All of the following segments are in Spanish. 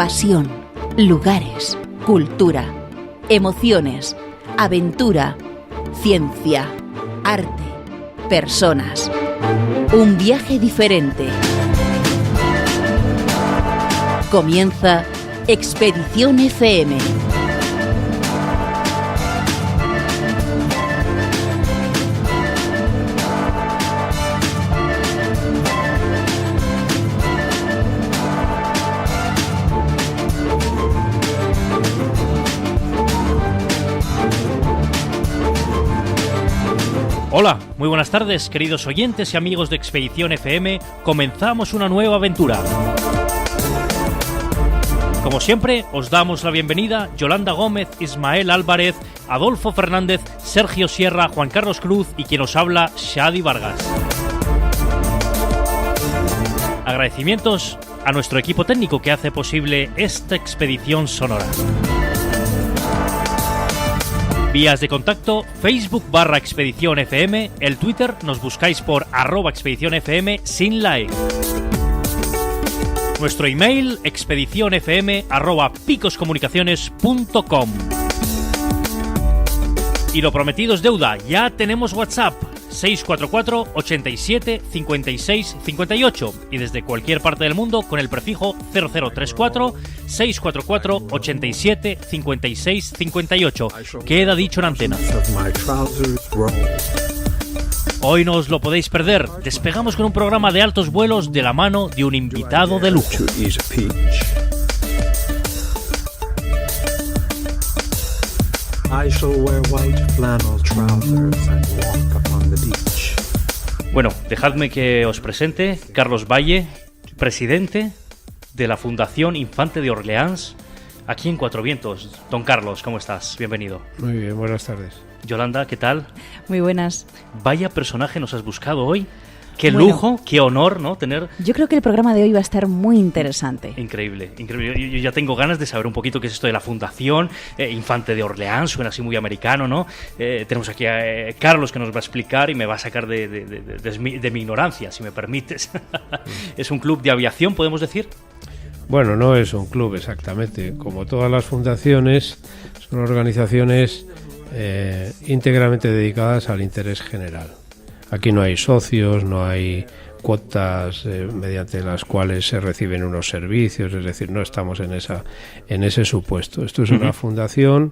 pasión, lugares, cultura, emociones, aventura, ciencia, arte, personas. Un viaje diferente. Comienza Expedición FM. Hola, muy buenas tardes, queridos oyentes y amigos de Expedición FM. Comenzamos una nueva aventura. Como siempre, os damos la bienvenida Yolanda Gómez, Ismael Álvarez, Adolfo Fernández, Sergio Sierra, Juan Carlos Cruz y quien os habla, Shadi Vargas. Agradecimientos a nuestro equipo técnico que hace posible esta expedición sonora. Vías de contacto: Facebook /Expedición FM, el Twitter nos buscáis por @Expedición FM sin la E. Nuestro email expedicionfm@picoscomunicaciones.com. Y lo prometido es deuda, ya tenemos WhatsApp 644 87 56 58 y desde cualquier parte del mundo con el prefijo 0034 644 87 56 58. Queda dicho en antena. Hoy no os lo podéis perder. Despegamos con un programa de altos vuelos de la mano de un invitado de lujo. Bueno, dejadme que os presente Carlos Valle, presidente de la Fundación Infante de Orleans, aquí en Cuatro Vientos. Don Carlos, ¿cómo estás? Bienvenido. Muy bien, buenas tardes. Yolanda, ¿qué tal? Muy buenas. Vaya personaje nos has buscado hoy. Qué lujo, qué honor, ¿no? Tener... Yo creo que el programa de hoy va a estar muy interesante. Increíble, increíble. Yo ya tengo ganas de saber un poquito qué es esto de la Fundación Infante de Orleans, suena así muy americano, ¿no? Tenemos aquí a Carlos que nos va a explicar y me va a sacar de mi ignorancia, si me permites. ¿Es un club de aviación, podemos decir? Bueno, no es un club exactamente. Como todas las fundaciones, son organizaciones íntegramente dedicadas al interés general. Aquí no hay socios, no hay cuotas mediante las cuales se reciben unos servicios, es decir, no estamos en ese supuesto. Esto es una fundación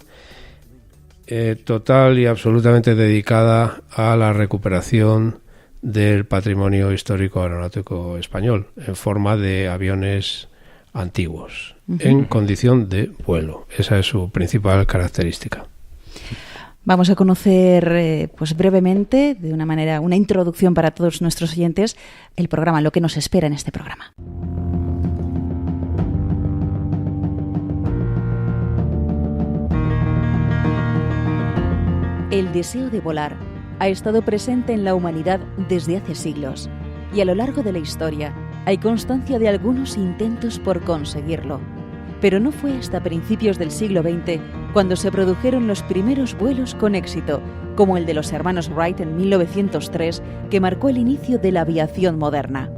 total y absolutamente dedicada a la recuperación del patrimonio histórico aeronáutico español en forma de aviones antiguos, en condición de vuelo. Esa es su principal característica. Vamos a conocer, pues brevemente, de una manera, una introducción para todos nuestros oyentes, el programa, lo que nos espera en este programa. El deseo de volar ha estado presente en la humanidad desde hace siglos, y a lo largo de la historia hay constancia de algunos intentos por conseguirlo. Pero no fue hasta principios del siglo XX cuando se produjeron los primeros vuelos con éxito, como el de los hermanos Wright en 1903, que marcó el inicio de la aviación moderna.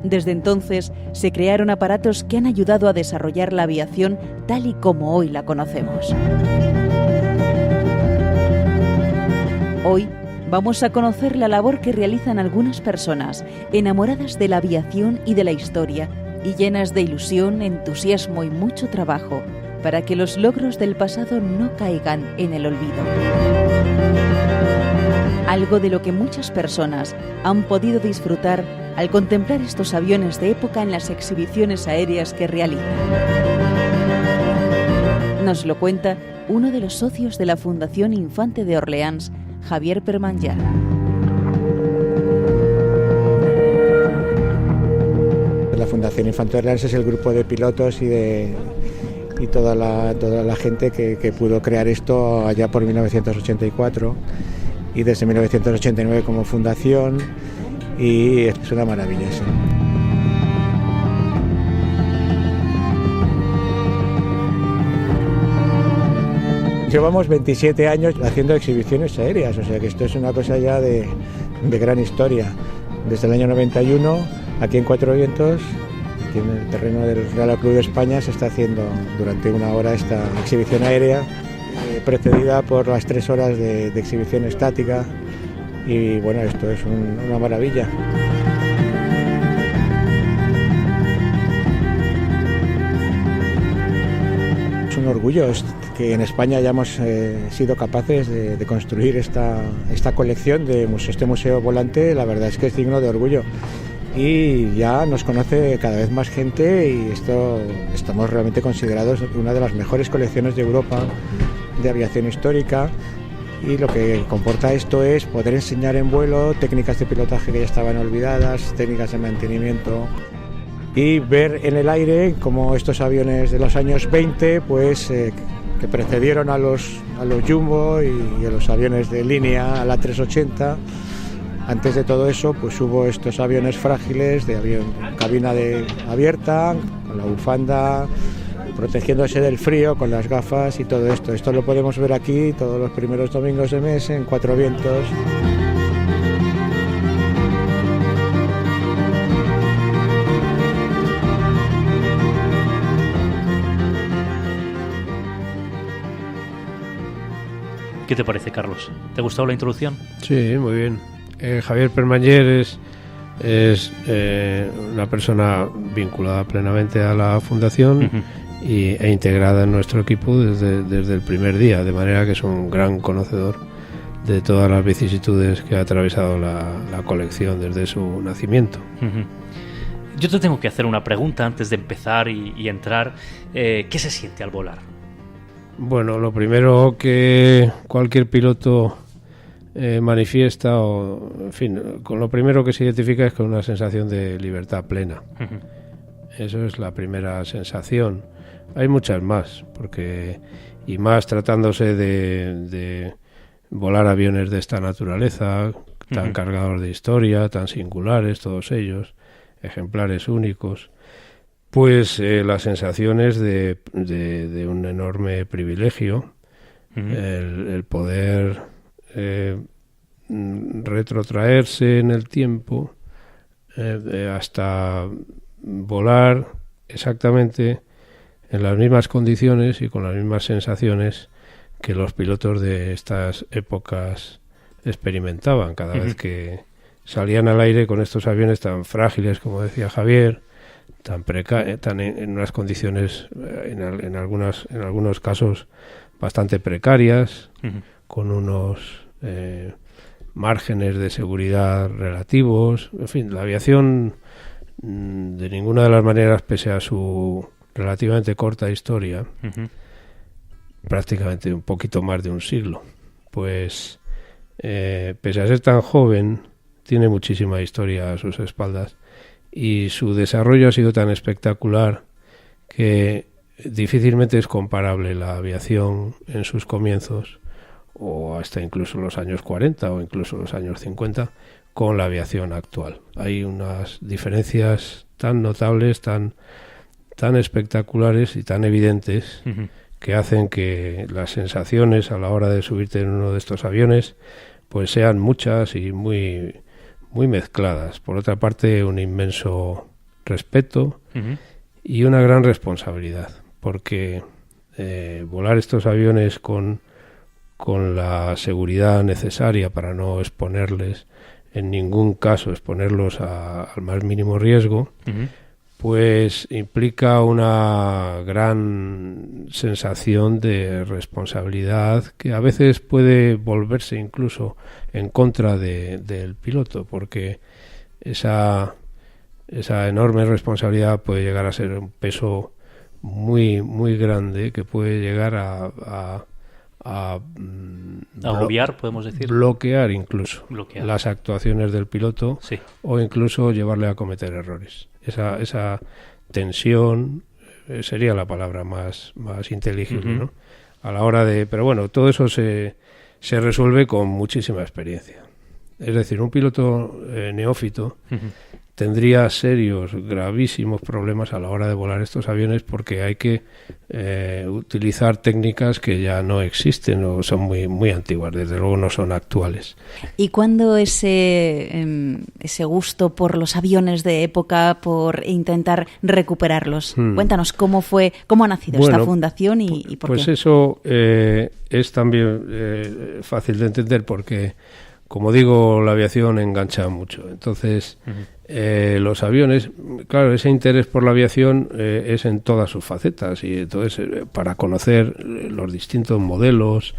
Desde entonces se crearon aparatos que han ayudado a desarrollar la aviación tal y como hoy la conocemos. Hoy vamos a conocer la labor que realizan algunas personas enamoradas de la aviación y de la historia, y llenas de ilusión, entusiasmo y mucho trabajo para que los logros del pasado no caigan en el olvido. Algo de lo que muchas personas han podido disfrutar al contemplar estos aviones de época en las exhibiciones aéreas que realizan. Nos lo cuenta uno de los socios de la Fundación Infante de Orleans, Javier Permanyer. La Fundación Infante de Orleans es el grupo de pilotos y toda la gente que pudo crear esto allá por 1984 y desde 1989 como fundación, y es una maravilla, sí. Llevamos 27 años haciendo exhibiciones aéreas, o sea que esto es una cosa ya de gran historia. Desde el año 91, aquí en Cuatro Vientos, aquí en el terreno del Real Club de España se está haciendo durante una hora esta exhibición aérea, precedida por las 3 horas de exhibición estática, y bueno, esto es una maravilla. Es un orgullo que en España hayamos sido capaces de construir esta colección de este museo volante. La verdad es que es digno de orgullo y ya nos conoce cada vez más gente, y estamos realmente considerados una de las mejores colecciones de Europa de aviación histórica, y lo que comporta esto es poder enseñar en vuelo técnicas de pilotaje que ya estaban olvidadas, técnicas de mantenimiento, y ver en el aire cómo estos aviones de los años 20 pues que precedieron a los Jumbo y a los aviones de línea, a la 380. Antes de todo eso, pues hubo estos aviones frágiles de cabina abierta, con la bufanda, protegiéndose del frío, con las gafas y todo esto. Esto lo podemos ver aquí todos los primeros domingos de mes en Cuatro Vientos. ¿Qué te parece, Carlos? ¿Te ha gustado la introducción? Sí, muy bien. Javier Permanyer es una persona vinculada plenamente a la fundación e integrada en nuestro equipo desde el primer día, de manera que es un gran conocedor de todas las vicisitudes que ha atravesado la colección desde su nacimiento. Yo te tengo que hacer una pregunta antes de empezar y entrar. ¿Qué se siente al volar? Bueno, lo primero que cualquier piloto manifiesta, o en fin, con lo primero que se identifica es con una sensación de libertad plena. Eso es la primera sensación. Hay muchas más, y más tratándose de volar aviones de esta naturaleza, tan cargados de historia, tan singulares, todos ellos, ejemplares únicos. Pues la sensación es de un enorme privilegio, el poder retrotraerse en el tiempo hasta volar exactamente en las mismas condiciones y con las mismas sensaciones que los pilotos de estas épocas experimentaban cada vez que salían al aire con estos aviones tan frágiles, como decía Javier, tan en unas condiciones en algunos casos bastante precarias, con unos márgenes de seguridad relativos. En fin, la aviación de ninguna de las maneras, pese a su relativamente corta historia, prácticamente un poquito más de un siglo, pues pese a ser tan joven, tiene muchísima historia a sus espaldas, y su desarrollo ha sido tan espectacular que difícilmente es comparable la aviación en sus comienzos, o hasta incluso los años 40 o incluso los años 50, con la aviación actual. Hay unas diferencias tan notables, tan espectaculares y tan evidentes, que hacen que las sensaciones a la hora de subirte en uno de estos aviones pues sean muchas y muy mezcladas. Por otra parte, un inmenso respeto y una gran responsabilidad, porque volar estos aviones con la seguridad necesaria para no exponerles, en ningún caso exponerlos al más mínimo riesgo, pues implica una gran sensación de responsabilidad que a veces puede volverse incluso en contra del piloto, porque esa enorme responsabilidad puede llegar a ser un peso muy, muy grande, que puede llegar a agobiar, podemos decir, bloquear incluso las actuaciones del piloto, sí, o incluso llevarle a cometer errores. Esa tensión sería la palabra más inteligible, ¿no? A la hora de... Pero bueno, todo eso se resuelve con muchísima experiencia. Es decir, un piloto neófito tendría serios, gravísimos problemas a la hora de volar estos aviones, porque hay que utilizar técnicas que ya no existen o son muy antiguas, desde luego no son actuales. ¿Y cuándo ese gusto por los aviones de época, por intentar recuperarlos? Cuéntanos cómo ha nacido esta fundación y por qué. Pues eso es también fácil de entender, porque, como digo, la aviación engancha mucho. Entonces, los aviones, claro, ese interés por la aviación es en todas sus facetas, y entonces para conocer los distintos modelos,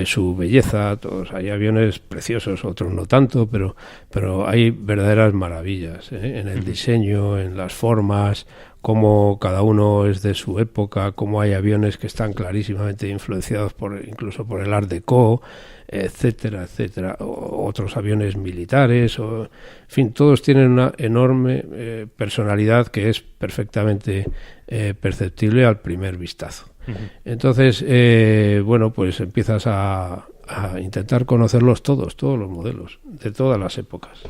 su belleza, todos, hay aviones preciosos, otros no tanto, pero hay verdaderas maravillas en el diseño, en las formas, cómo cada uno es de su época, cómo hay aviones que están clarísimamente influenciados incluso por el Art Deco, etcétera, etcétera, otros aviones militares, en fin, todos tienen una enorme personalidad que es perfectamente perceptible al primer vistazo. Entonces, bueno, pues empiezas a intentar conocerlos todos los modelos, de todas las épocas,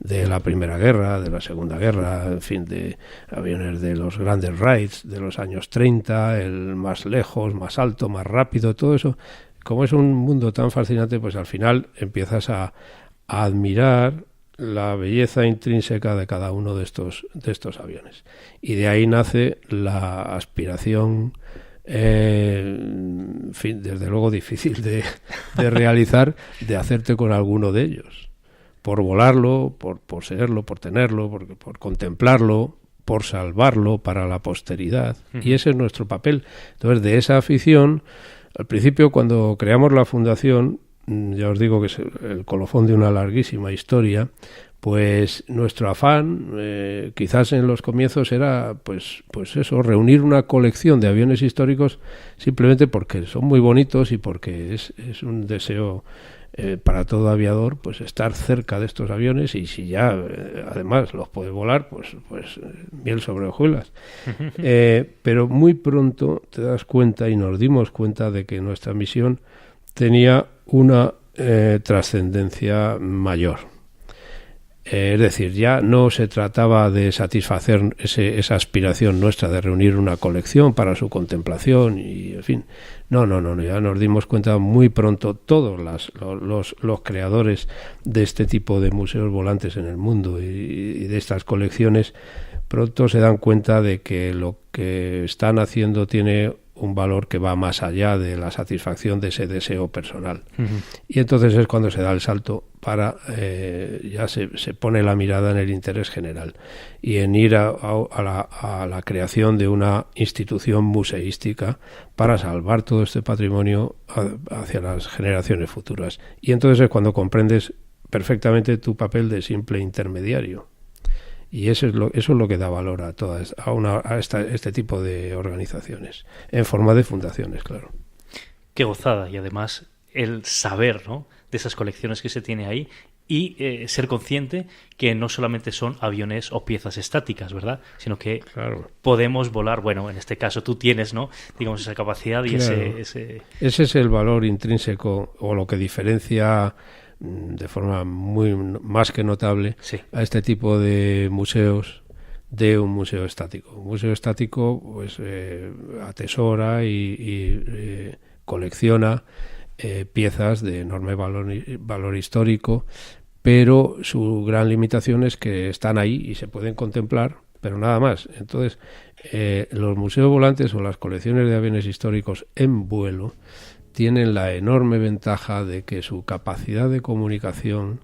de la Primera Guerra, de la Segunda Guerra, en fin, de aviones de los grandes Wrights de los años 30, el más lejos, más alto, más rápido, todo eso. Como es un mundo tan fascinante, pues al final empiezas a admirar la belleza intrínseca de cada uno de estos aviones. Y de ahí nace la aspiración, en fin, desde luego difícil de realizar, de hacerte con alguno de ellos. Por volarlo, por poseerlo, por tenerlo, por contemplarlo, por salvarlo para la posteridad. Y ese es nuestro papel. Entonces, de esa afición, al principio, cuando creamos la fundación, ya os digo que es el colofón de una larguísima historia, pues nuestro afán, quizás en los comienzos, era pues eso, reunir una colección de aviones históricos, simplemente porque son muy bonitos y porque es un deseo para todo aviador, pues estar cerca de estos aviones, y si ya además los puede volar, pues miel sobre hojuelas. Pero muy pronto te das cuenta, y nos dimos cuenta, de que nuestra misión tenía una trascendencia mayor. Es decir, ya no se trataba de satisfacer esa aspiración nuestra de reunir una colección para su contemplación y, en fin, no, ya nos dimos cuenta muy pronto, todos los creadores de este tipo de museos volantes en el mundo y de estas colecciones, pronto se dan cuenta de que lo que están haciendo tiene un valor que va más allá de la satisfacción de ese deseo personal. Y entonces es cuando se da el salto para, ya se pone la mirada en el interés general y en ir a la creación de una institución museística para salvar todo este patrimonio hacia las generaciones futuras. Y entonces es cuando comprendes perfectamente tu papel de simple intermediario. Y eso es lo que da valor a este tipo de organizaciones, en forma de fundaciones, claro. Qué gozada, y además el saber, ¿no?, de esas colecciones que se tiene ahí, y ser consciente que no solamente son aviones o piezas estáticas, ¿verdad?, sino que podemos volar. Bueno, en este caso tú tienes, ¿no?, digamos, esa capacidad y ese es el valor intrínseco, o lo que diferencia de forma muy más que notable a este tipo de museos de un museo estático. Un museo estático pues atesora y colecciona piezas de enorme valor histórico, pero su gran limitación es que están ahí y se pueden contemplar, pero nada más. Entonces, los museos volantes o las colecciones de aviones históricos en vuelo tienen la enorme ventaja de que su capacidad de comunicación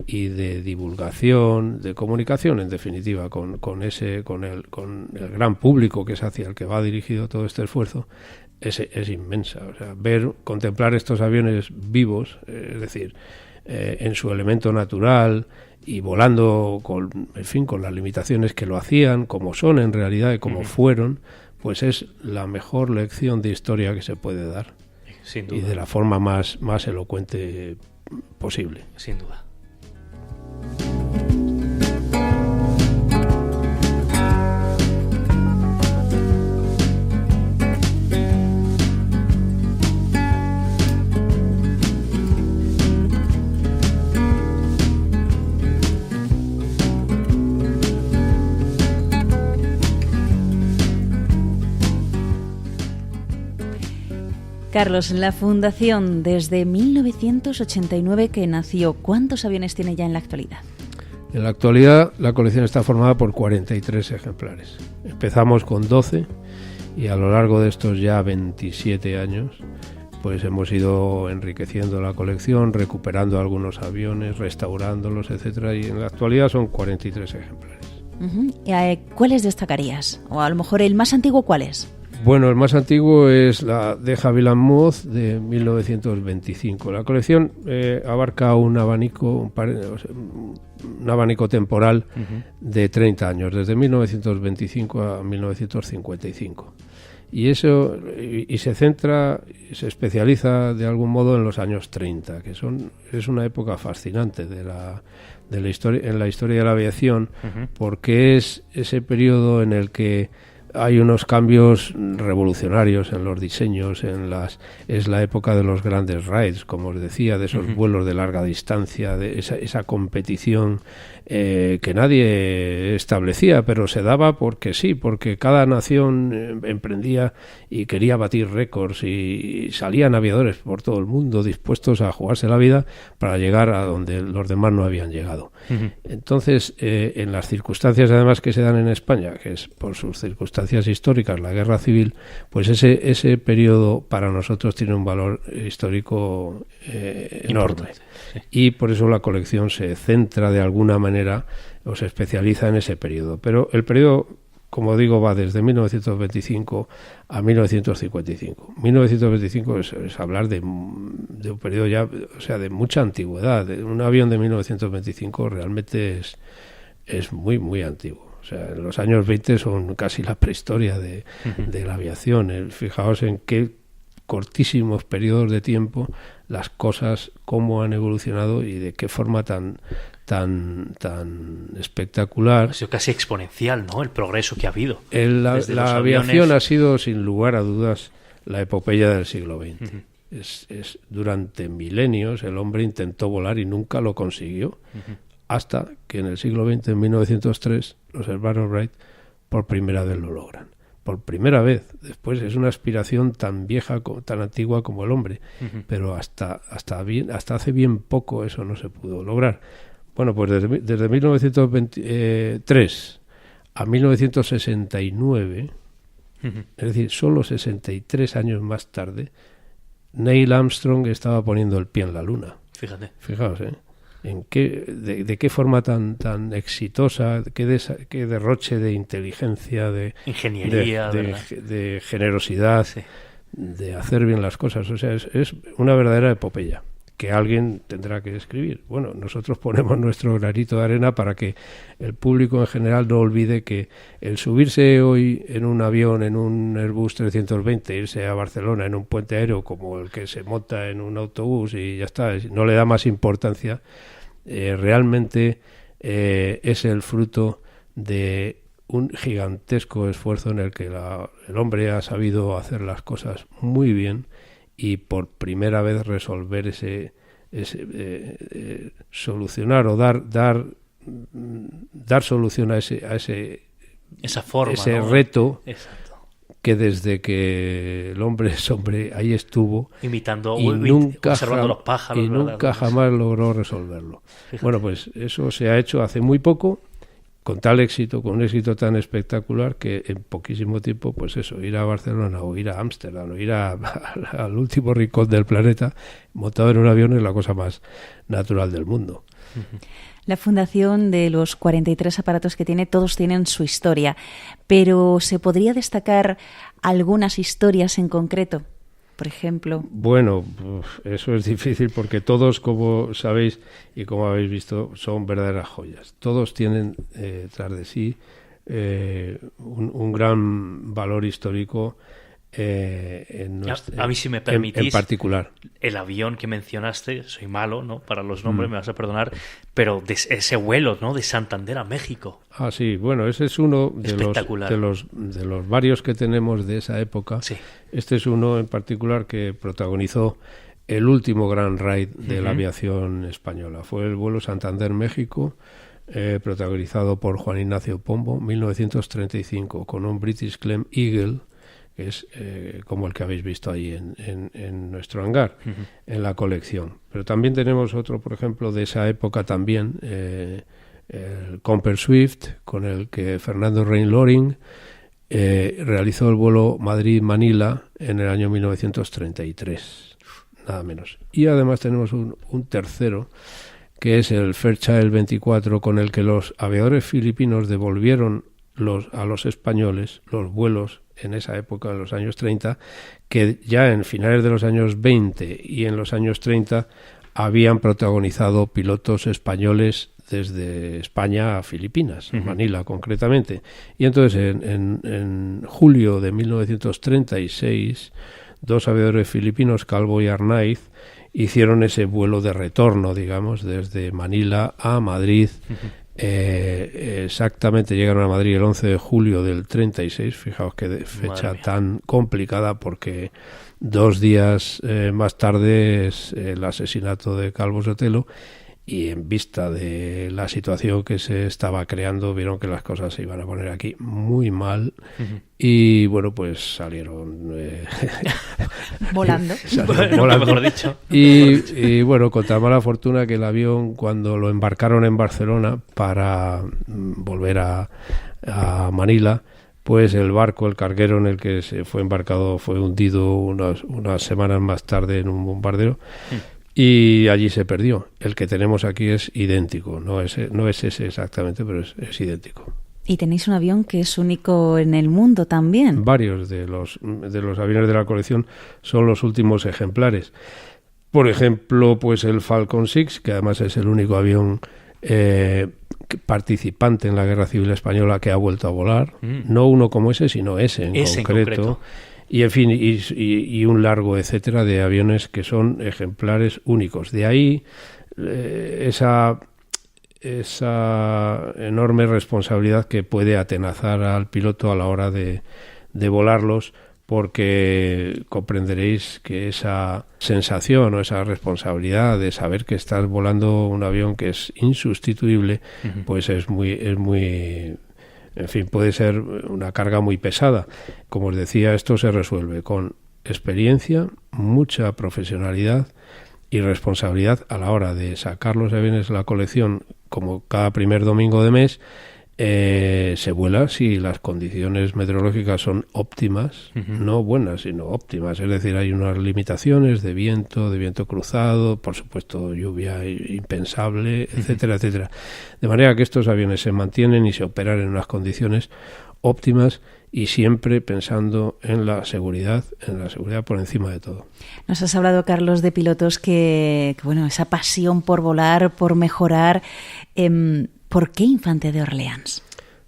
y de divulgación, de comunicación en definitiva con el gran público, que es hacia el que va dirigido todo este esfuerzo, es inmensa. O sea, contemplar estos aviones vivos, es decir, en su elemento natural y volando con las limitaciones que lo hacían, como son en realidad y como fueron, pues es la mejor lección de historia que se puede dar. Sin duda. Y de la forma más elocuente posible. Sin duda. Carlos, la Fundación desde 1989 que nació, ¿cuántos aviones tiene ya en la actualidad? En la actualidad la colección está formada por 43 ejemplares. Empezamos con 12 y a lo largo de estos ya 27 años pues hemos ido enriqueciendo la colección, recuperando algunos aviones, restaurándolos, etcétera, y en la actualidad son 43 ejemplares. ¿Cuáles destacarías? O a lo mejor el más antiguo, ¿cuál es? Bueno, el más antiguo es la de Havilland Moth de 1925. La colección abarca un abanico temporal de 30 años, desde 1925 a 1955. Y eso se centra, se especializa de algún modo en los años 30, que es una época fascinante de la historia, en la historia de la aviación, porque es ese periodo en el que hay unos cambios revolucionarios en los diseños, es la época de los grandes raids, como os decía, de esos vuelos de larga distancia, de esa competición que nadie establecía, pero se daba porque sí, porque cada nación emprendía y quería batir récords y salían aviadores por todo el mundo dispuestos a jugarse la vida para llegar a donde los demás no habían llegado. Entonces, en las circunstancias además que se dan en España, que es por sus circunstancias históricas, la guerra civil, pues ese periodo para nosotros tiene un valor histórico enorme. Sí. Y por eso la colección se centra de alguna manera o se especializa en ese periodo. Pero el periodo, como digo, va desde 1925 a 1955. 1925 es hablar de un periodo ya, o sea, de mucha antigüedad. Un avión de 1925 realmente es muy, muy antiguo. O sea, en los años 20 son casi la prehistoria de la aviación. Fijaos en qué cortísimos periodos de tiempo las cosas, cómo han evolucionado y de qué forma tan espectacular. Ha sido casi exponencial, ¿no?, el progreso que ha habido. La aviación ha sido, sin lugar a dudas, la epopeya del siglo XX. Durante milenios el hombre intentó volar y nunca lo consiguió, hasta que en el siglo XX, en 1903, los hermanos Wright por primera vez lo logran. Por primera vez. Después es una aspiración tan vieja, tan antigua como el hombre, pero hasta hace bien poco eso no se pudo lograr. Bueno, pues desde 1923 a 1969, es decir, solo 63 años más tarde, Neil Armstrong estaba poniendo el pie en la Luna. Fijaos, de qué forma tan exitosa, qué derroche de inteligencia, de ingeniería, de generosidad, de hacer bien las cosas. O sea, es una verdadera epopeya que alguien tendrá que escribir. Bueno, nosotros ponemos nuestro granito de arena para que el público en general no olvide que el subirse hoy en un avión, en un Airbus 320, irse a Barcelona en un puente aéreo como el que se monta en un autobús y ya está, no le da más importancia, realmente es el fruto de un gigantesco esfuerzo en el que el hombre ha sabido hacer las cosas muy bien y por primera vez resolver solucionar o dar solución a esa forma, ese ¿no?, reto. Exacto. Que desde que el hombre es hombre ahí estuvo imitando y observando los pájaros y nunca jamás logró resolverlo. Fíjate. Bueno, pues eso se ha hecho hace muy poco, con tal éxito, con un éxito tan espectacular que en poquísimo tiempo, pues eso, ir a Barcelona o ir a Ámsterdam o ir al último rincón del planeta montado en un avión es la cosa más natural del mundo. La fundación, de los 43 aparatos que tiene, todos tienen su historia, pero ¿se podría destacar algunas historias en concreto? Por ejemplo. Bueno, eso es difícil porque todos, como sabéis y como habéis visto, son verdaderas joyas. Todos tienen tras de sí un gran valor histórico. A mí, si me permitís, en particular, el avión que mencionaste, soy malo, ¿no?, para los nombres, me vas a perdonar, pero de ese vuelo, ¿no?, de Santander a México. Ah, sí, bueno, ese es uno de los varios que tenemos de esa época. Sí. Este es uno en particular que protagonizó el último gran raid de la aviación española. Fue el vuelo Santander-México, protagonizado por Juan Ignacio Pombo, 1935, con un British Clem Eagle, que es como el que habéis visto ahí en nuestro hangar, en la colección. Pero también tenemos otro, por ejemplo, de esa época también, el Comper Swift, con el que Fernando Rein-Loring realizó el vuelo Madrid-Manila en el año 1933, nada menos. Y además tenemos un tercero, que es el Fairchild 24, con el que los aviadores filipinos devolvieron a los españoles los vuelos en esa época, en los años 30, que ya en finales de los años 20 y en los años 30 habían protagonizado pilotos españoles desde España a Filipinas, Manila concretamente. Y entonces en julio de 1936, dos aviadores filipinos, Calvo y Arnaiz, hicieron ese vuelo de retorno, digamos, desde Manila a Madrid. Exactamente llegaron a Madrid el 11 de julio del 36, fijaos qué fecha tan complicada, porque 2 días más tarde es el asesinato de Calvo Sotelo, y en vista de la situación que se estaba creando vieron que las cosas se iban a poner aquí muy mal, y bueno, pues salieron volando, mejor dicho. Y bueno, con tan mala fortuna que el avión, cuando lo embarcaron en Barcelona para volver a Manila, pues el barco, el carguero en el que se fue embarcado, fue hundido unas semanas más tarde en un bombardeo. Y allí se perdió. El que tenemos aquí es idéntico, no es ese exactamente, pero es idéntico. Y tenéis un avión que es único en el mundo también. Varios de los aviones de la colección son los últimos ejemplares. Por ejemplo, pues el Falcon 6, que además es el único avión participante en la Guerra Civil Española que ha vuelto a volar. No uno como ese, sino ese en concreto. Y en fin, y un largo etcétera de aviones que son ejemplares únicos. De ahí esa enorme responsabilidad que puede atenazar al piloto a la hora de volarlos, porque comprenderéis que esa sensación o esa responsabilidad de saber que estás volando un avión que es insustituible, pues es muy en fin, puede ser una carga muy pesada. Como os decía, esto se resuelve con experiencia, mucha profesionalidad y responsabilidad a la hora de sacar los aviones de la colección, como cada primer domingo de mes. Se vuela si las condiciones meteorológicas son óptimas, no buenas, sino óptimas. Es decir, hay unas limitaciones de viento cruzado, por supuesto lluvia impensable, etcétera, etcétera. De manera que estos aviones se mantienen y se operan en unas condiciones óptimas, y siempre pensando en la seguridad por encima de todo. Nos has hablado, Carlos, de pilotos que bueno, esa pasión por volar, por mejorar. ¿Por qué Infante de Orleans?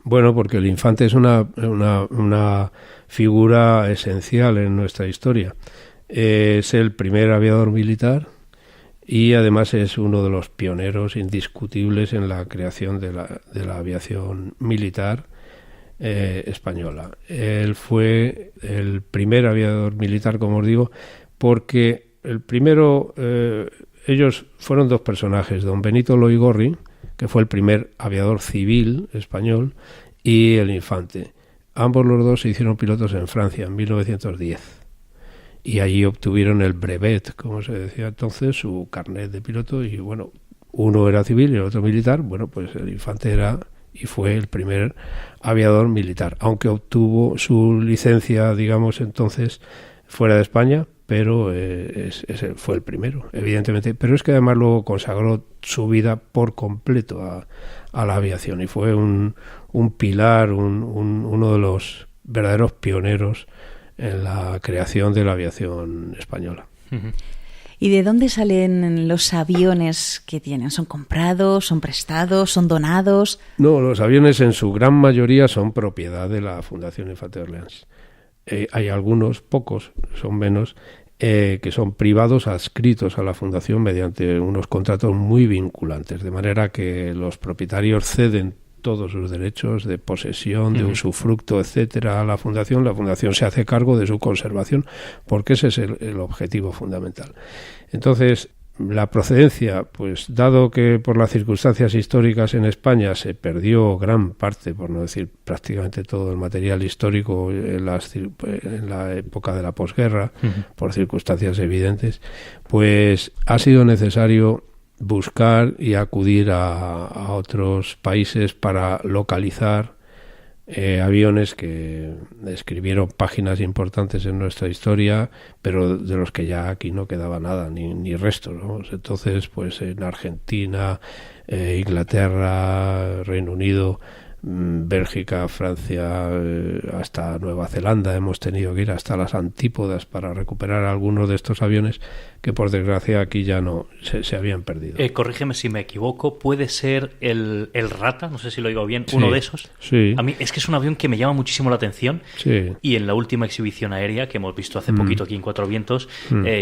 Bueno, porque el infante es una figura esencial en nuestra historia. Es el primer aviador militar y además es uno de los pioneros indiscutibles en la creación de la aviación militar española. Él fue el primer aviador militar, como os digo, porque el primero, ellos fueron dos personajes, don Benito Loigorri, que fue el primer aviador civil español, y el infante. Ambos los dos se hicieron pilotos en Francia en 1910 y allí obtuvieron el brevet, como se decía entonces, su carnet de piloto, y bueno, uno era civil y el otro militar. Bueno, pues el infante era y fue el primer aviador militar, aunque obtuvo su licencia, digamos, entonces fuera de España, pero fue el primero, evidentemente. Pero es que además luego consagró su vida por completo a la aviación, y fue un pilar, uno de los verdaderos pioneros en la creación de la aviación española. ¿Y de dónde salen los aviones que tienen? ¿Son comprados, son prestados, son donados? No, los aviones en su gran mayoría son propiedad de la Fundación Infante de Orleans. Hay algunos, pocos, son menos, que son privados adscritos a la Fundación mediante unos contratos muy vinculantes, de manera que los propietarios ceden todos sus derechos de posesión, de usufructo, etcétera, a la Fundación. La Fundación se hace cargo de su conservación, porque ese es el objetivo fundamental. Entonces, La procedencia, pues dado que por las circunstancias históricas en España se perdió gran parte, por no decir prácticamente todo el material histórico en la época de la posguerra, por circunstancias evidentes, pues ha sido necesario buscar y acudir a otros países para localizar aviones que escribieron páginas importantes en nuestra historia, pero de los que ya aquí no quedaba nada, ni restos, ¿no? Entonces, pues en Argentina, Inglaterra, Reino Unido, Bélgica, Francia, hasta Nueva Zelanda hemos tenido que ir hasta las antípodas para recuperar algunos de estos aviones que por desgracia aquí ya no se habían perdido. Corrígeme si me equivoco, ¿puede ser el Rata? No sé si lo digo bien, sí, uno de esos. Sí. A mí es que es un avión que me llama muchísimo la atención, sí. Y en la última exhibición aérea que hemos visto hace poquito aquí en Cuatro Vientos,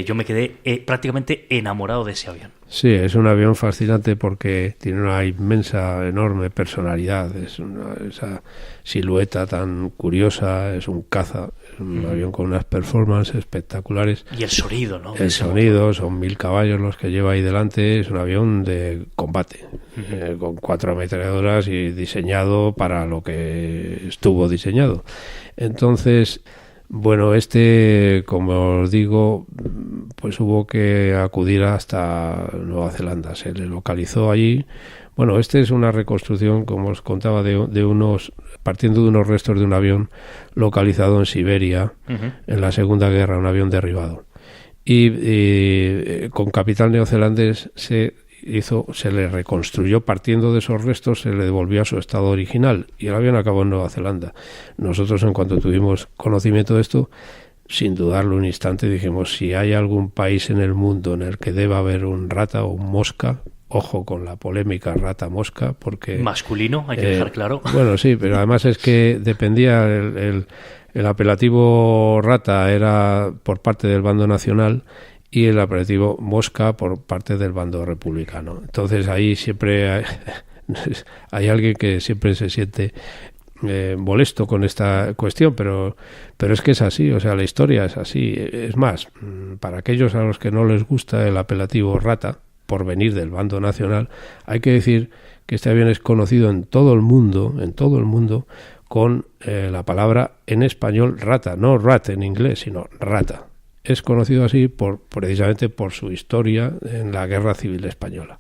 yo me quedé prácticamente enamorado de ese avión. Sí, es un avión fascinante porque tiene una inmensa, enorme personalidad, esa silueta tan curiosa, es un caza, es un avión con unas performances espectaculares. Y el sonido, ¿no? El sonido, son 1000 caballos los que lleva ahí delante, es un avión de combate, con 4 ametralladoras y diseñado para lo que estuvo diseñado. Entonces, bueno, como os digo, pues hubo que acudir hasta Nueva Zelanda, se le localizó allí. Bueno, es una reconstrucción, como os contaba, partiendo de unos restos de un avión localizado en Siberia en la Segunda Guerra, un avión derribado. Y con capital neozelandés se le reconstruyó, partiendo de esos restos, se le devolvió a su estado original y el avión acabó en Nueva Zelanda. Nosotros, en cuanto tuvimos conocimiento de esto, sin dudarlo un instante, dijimos, si hay algún país en el mundo en el que deba haber un Rata o un Mosca, ojo con la polémica Rata-Mosca, porque... Masculino, hay que dejar claro. Bueno, sí, pero además es que dependía, el apelativo Rata era por parte del bando nacional y el apelativo Mosca por parte del bando republicano. Entonces ahí siempre hay alguien que siempre se siente molesto con esta cuestión, pero es que es así, o sea, la historia es así. Es más, para aquellos a los que no les gusta el apelativo Rata, por venir del bando nacional, hay que decir que este avión es conocido en todo el mundo, con la palabra en español Rata, no rat en inglés, sino Rata. Es conocido así precisamente por su historia en la Guerra Civil Española.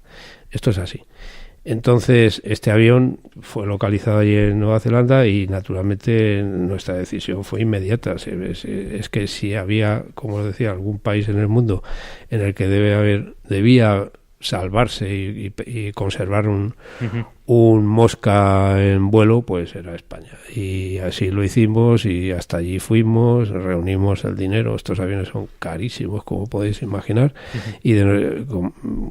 Esto es así. Entonces, este avión fue localizado allí en Nueva Zelanda y, naturalmente, nuestra decisión fue inmediata. Es que si había, como os decía, algún país en el mundo en el que debía salvarse y conservar un Mosca en vuelo, pues era España. Y así lo hicimos y hasta allí fuimos, reunimos el dinero. Estos aviones son carísimos, como podéis imaginar, y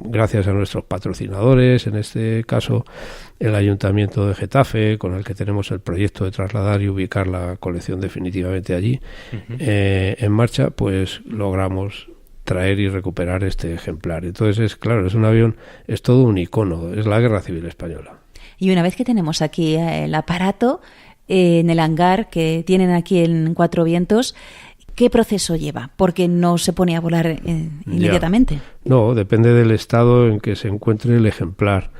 gracias a nuestros patrocinadores, en este caso el Ayuntamiento de Getafe, con el que tenemos el proyecto de trasladar y ubicar la colección definitivamente allí, en marcha, pues logramos traer y recuperar este ejemplar. Entonces, claro, es un avión, es todo un icono, es la Guerra Civil Española. Y una vez que tenemos aquí el aparato en el hangar que tienen aquí en Cuatro Vientos, ¿qué proceso lleva? Porque no se pone a volar inmediatamente. No, depende del estado en que se encuentre el ejemplar.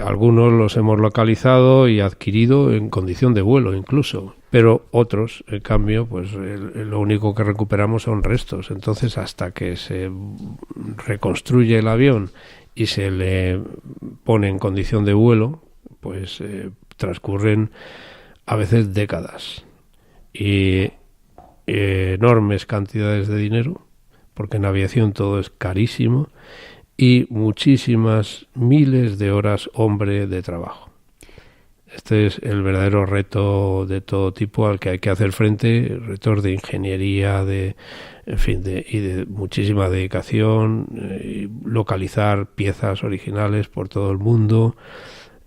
Algunos los hemos localizado y adquirido en condición de vuelo incluso, pero otros, en cambio, pues lo único que recuperamos son restos. Entonces, hasta que se reconstruye el avión y se le pone en condición de vuelo, pues transcurren a veces décadas y enormes cantidades de dinero, porque en aviación todo es carísimo, y muchísimas miles de horas hombre de trabajo. Este es el verdadero reto de todo tipo al que hay que hacer frente, retos de ingeniería, de muchísima dedicación, localizar piezas originales por todo el mundo,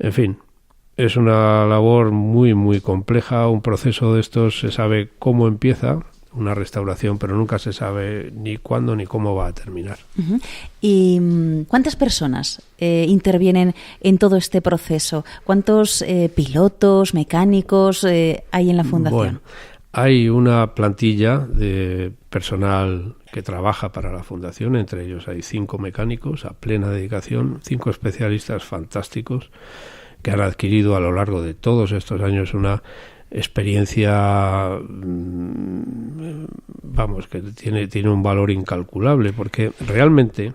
en fin. Es una labor muy, muy compleja. Un proceso de estos se sabe cómo empieza, una restauración, pero nunca se sabe ni cuándo ni cómo va a terminar. ¿Y cuántas personas intervienen en todo este proceso? ¿Cuántos pilotos, mecánicos hay en la fundación? Bueno, Hay una plantilla de personal que trabaja para la Fundación, entre ellos hay 5 mecánicos a plena dedicación, 5 especialistas fantásticos que han adquirido a lo largo de todos estos años una experiencia, vamos, que tiene un valor incalculable, porque realmente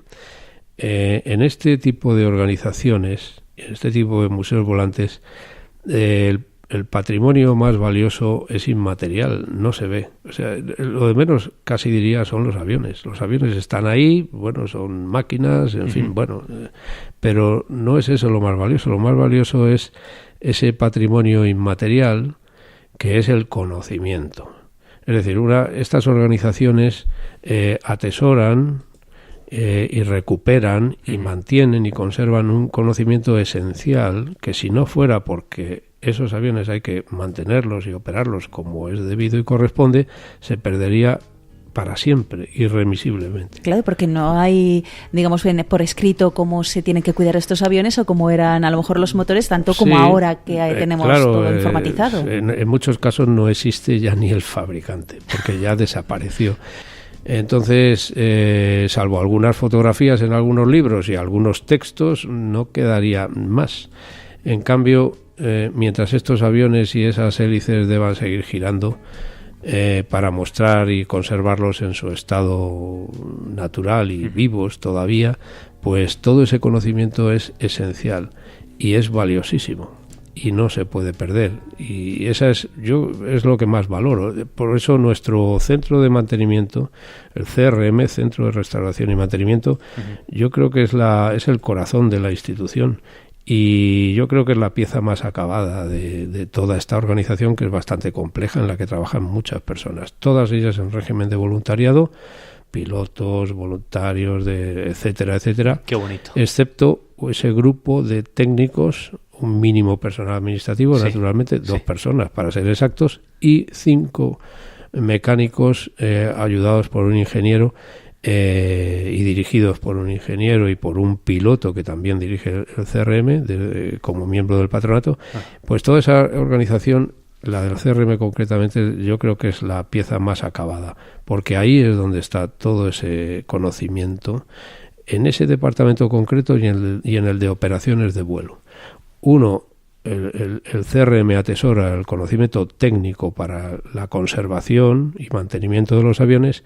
en este tipo de organizaciones, en este tipo de museos volantes, el patrimonio más valioso es inmaterial, no se ve. O sea, lo de menos casi diría son los aviones. Los aviones están ahí, bueno, son máquinas, en fin, bueno, pero no es eso lo más valioso. Lo más valioso es ese patrimonio inmaterial que es el conocimiento. Es decir, estas organizaciones atesoran y recuperan y mantienen y conservan un conocimiento esencial que, si no fuera porque esos aviones hay que mantenerlos y operarlos como es debido y corresponde, se perdería para siempre, irremisiblemente. Claro, porque no hay, digamos, por escrito cómo se tienen que cuidar estos aviones o cómo eran a lo mejor los motores, tanto como ahora que tenemos todo informatizado. En muchos casos no existe ya ni el fabricante, porque ya desapareció. Entonces, salvo algunas fotografías en algunos libros y algunos textos, no quedaría más. En cambio, mientras estos aviones y esas hélices deban seguir girando para mostrar y conservarlos en su estado natural y vivos todavía, pues todo ese conocimiento es esencial y es valiosísimo y no se puede perder, y esa es lo que más valoro. Por eso nuestro centro de mantenimiento, el CRM, Centro de Restauración y Mantenimiento, yo creo que es el corazón de la institución. Y yo creo que es la pieza más acabada de toda esta organización, que es bastante compleja, en la que trabajan muchas personas, todas ellas en régimen de voluntariado, pilotos, voluntarios, etcétera, etcétera. Qué bonito. Excepto ese grupo de técnicos, un mínimo personal administrativo, naturalmente, 2 personas para ser exactos, y 5 mecánicos ayudados por un ingeniero, y dirigidos por un ingeniero y por un piloto que también dirige el CRM como miembro del patronato. Pues toda esa organización, la del CRM concretamente, yo creo que es la pieza más acabada, porque ahí es donde está todo ese conocimiento, en ese departamento concreto y en el de operaciones de vuelo. El CRM atesora el conocimiento técnico para la conservación y mantenimiento de los aviones,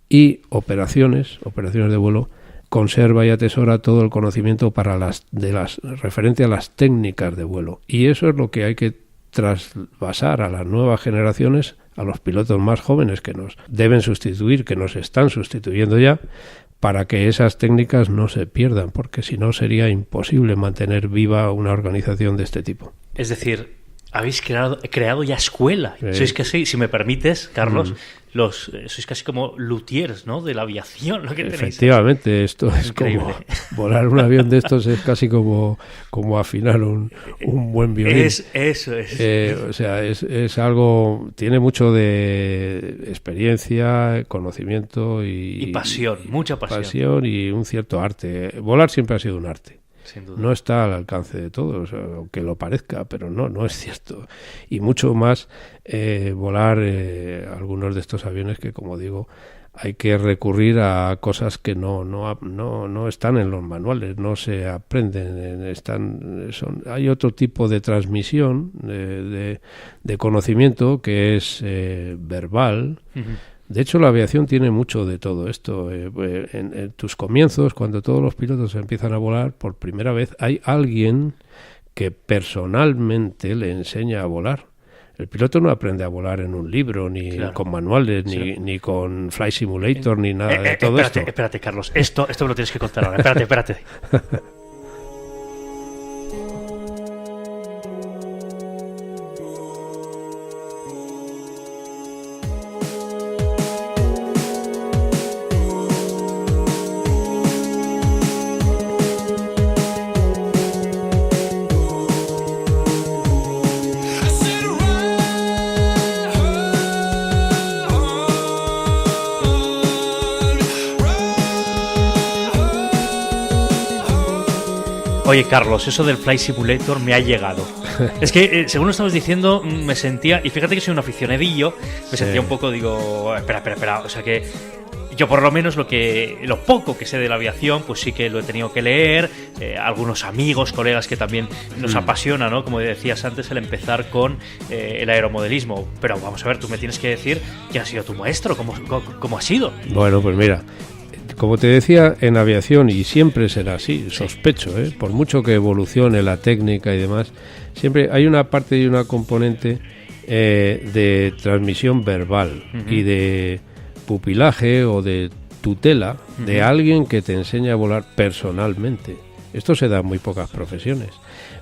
y operaciones de vuelo, conserva y atesora todo el conocimiento referente a las técnicas de vuelo. Y eso es lo que hay que trasvasar a las nuevas generaciones, a los pilotos más jóvenes que nos deben sustituir, que nos están sustituyendo ya, para que esas técnicas no se pierdan, porque si no sería imposible mantener viva una organización de este tipo. Es decir, habéis creado ya escuela. Sois casi, si me permites, Carlos, sois casi como luthiers, ¿no?, de la aviación, lo que tenéis. Efectivamente, esto es increíble. Como volar un avión de estos es casi como afinar un buen violín. Eso es. O sea, es algo, tiene mucho de experiencia, conocimiento y pasión, mucha pasión. Pasión y un cierto arte. Volar siempre ha sido un arte. Sin duda. No está al alcance de todos, aunque lo parezca, pero no es cierto. Y mucho más volar algunos de estos aviones que, como digo, hay que recurrir a cosas que no están en los manuales, no se aprenden, hay otro tipo de transmisión de conocimiento que es verbal. De hecho, la aviación tiene mucho de todo esto. En tus comienzos, cuando todos los pilotos empiezan a volar, por primera vez hay alguien que personalmente le enseña a volar. El piloto no aprende a volar en un libro, ni con manuales, ni con Flight Simulator, ni nada de todo esto. Espérate, Carlos. Esto me lo tienes que contar ahora. Espérate. Oye, Carlos, eso del Flight Simulator me ha llegado. Es que, según lo estabas diciendo, me sentía... Y fíjate que soy un aficionadillo. Me sentía un poco, digo... Espera. O sea que... Yo por lo menos lo poco que sé de la aviación, pues sí que lo he tenido que leer, algunos amigos, colegas que también nos apasiona, ¿no? Como decías antes, el empezar con el aeromodelismo. Pero vamos a ver, tú me tienes que decir quién ha sido tu maestro, cómo ha sido. Bueno, pues mira, como te decía, en aviación, y siempre será así, sospecho, por mucho que evolucione la técnica y demás, siempre hay una parte y una componente de transmisión verbal y de pupilaje o de tutela de alguien que te enseña a volar personalmente. Esto se da en muy pocas profesiones,